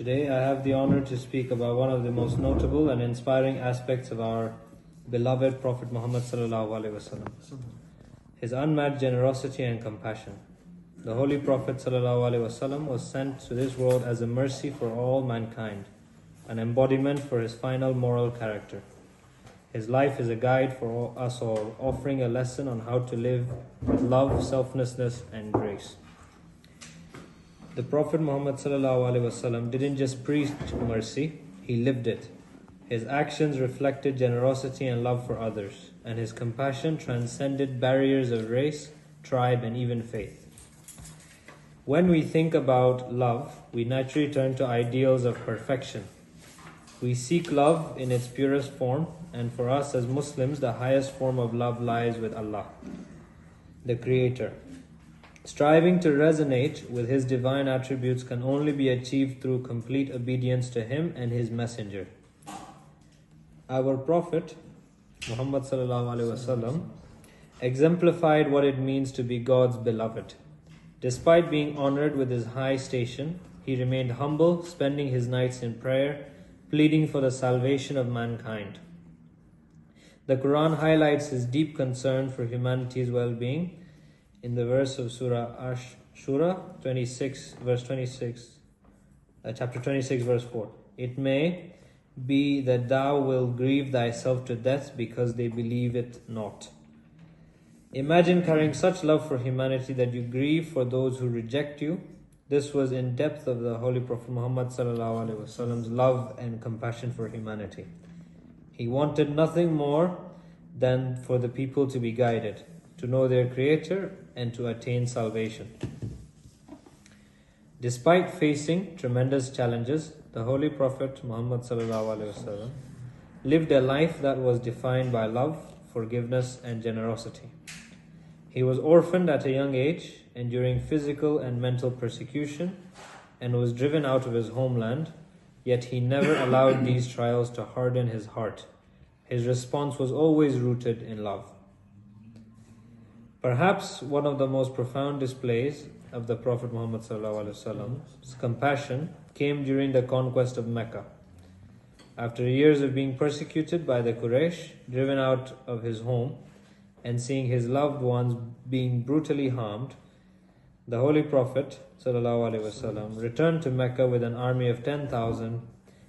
Today I have the honor to speak about one of the most notable and inspiring aspects of our beloved Prophet Muhammad sallallahu alaihi wasallam, his unmatched generosity and compassion. The Holy Prophet sallallahu alaihi wasallam was sent to this world as a mercy for all mankind, an embodiment for his final moral character. His life is a guide for us all, offering a lesson on how to live with love, selflessness, and grace. The Prophet Muhammad ﷺ didn't just preach mercy, he lived it. His actions reflected generosity and love for others, and his compassion transcended barriers of race, tribe, and even faith. When we think about love, we naturally turn to ideals of perfection. We seek love in its purest form, and for us as Muslims, the highest form of love lies with Allah, the Creator. Striving to resonate with His divine attributes can only be achieved through complete obedience to Him and His Messenger. Our Prophet, Muhammad sallallahu alaihi wasallam, exemplified what it means to be God's beloved. Despite being honored with His high station, He remained humble, spending His nights in prayer, pleading for the salvation of mankind. The Quran highlights His deep concern for humanity's well-being in the verse of Surah Shura 26, verse 26, chapter 26, verse 4. It may be that thou wilt grieve thyself to death because they believe it not. Imagine carrying such love for humanity that you grieve for those who reject you. This was in depth of the Holy Prophet Muhammad sallallahu alaihi wasallam's love and compassion for humanity. He wanted nothing more than for the people to be guided, to know their Creator, and to attain salvation. Despite facing tremendous challenges, the Holy Prophet Muhammad sallallahu alaihi wasallam lived a life that was defined by love, forgiveness, and generosity. He was orphaned at a young age, enduring physical and mental persecution, and was driven out of his homeland, yet he never allowed these trials to harden his heart. His response was always rooted in love. Perhaps one of the most profound displays of the Prophet Muhammad ﷺ's compassion came during the conquest of Mecca. After years of being persecuted by the Quraysh, driven out of his home, and seeing his loved ones being brutally harmed, the Holy Prophet ﷺ returned to Mecca with an army of 10,000.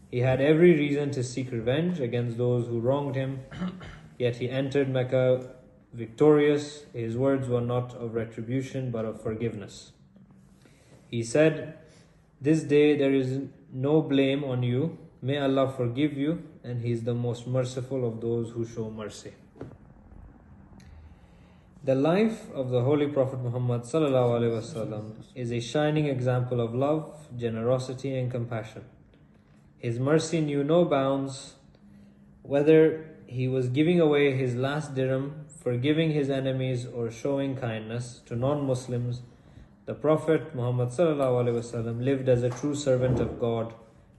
He had every reason to seek revenge against those who wronged him, yet he entered Mecca victorious. His words were not of retribution but of forgiveness. He said, "This day there is no blame on you. May Allah forgive you, and He is the most merciful of those who show mercy." The life of the Holy Prophet Muhammad ﷺ is a shining example of love, generosity, and compassion. His mercy knew no bounds. Whether he was giving away his last dirham, forgiving his enemies, or showing kindness to non-Muslims, the Prophet Muhammad ﷺ lived as a true servant of God,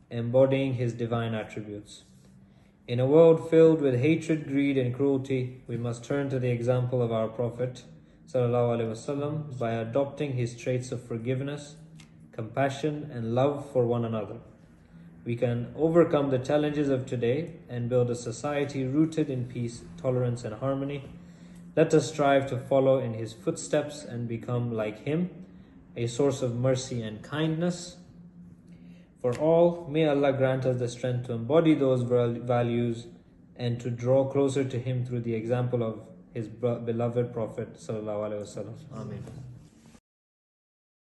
embodying His divine attributes. In a world filled with hatred, greed, and cruelty, we must turn to the example of our Prophet ﷺ by adopting his traits of forgiveness, compassion, and love for one another. We can overcome the challenges of today and build a society rooted in peace, tolerance, and harmony. Let us strive to follow in his footsteps and become like him, a source of mercy and kindness for all. May Allah grant us the strength to embody those values and to draw closer to Him through the example of His beloved Prophet sallallahu alaihi wasallam. Amen.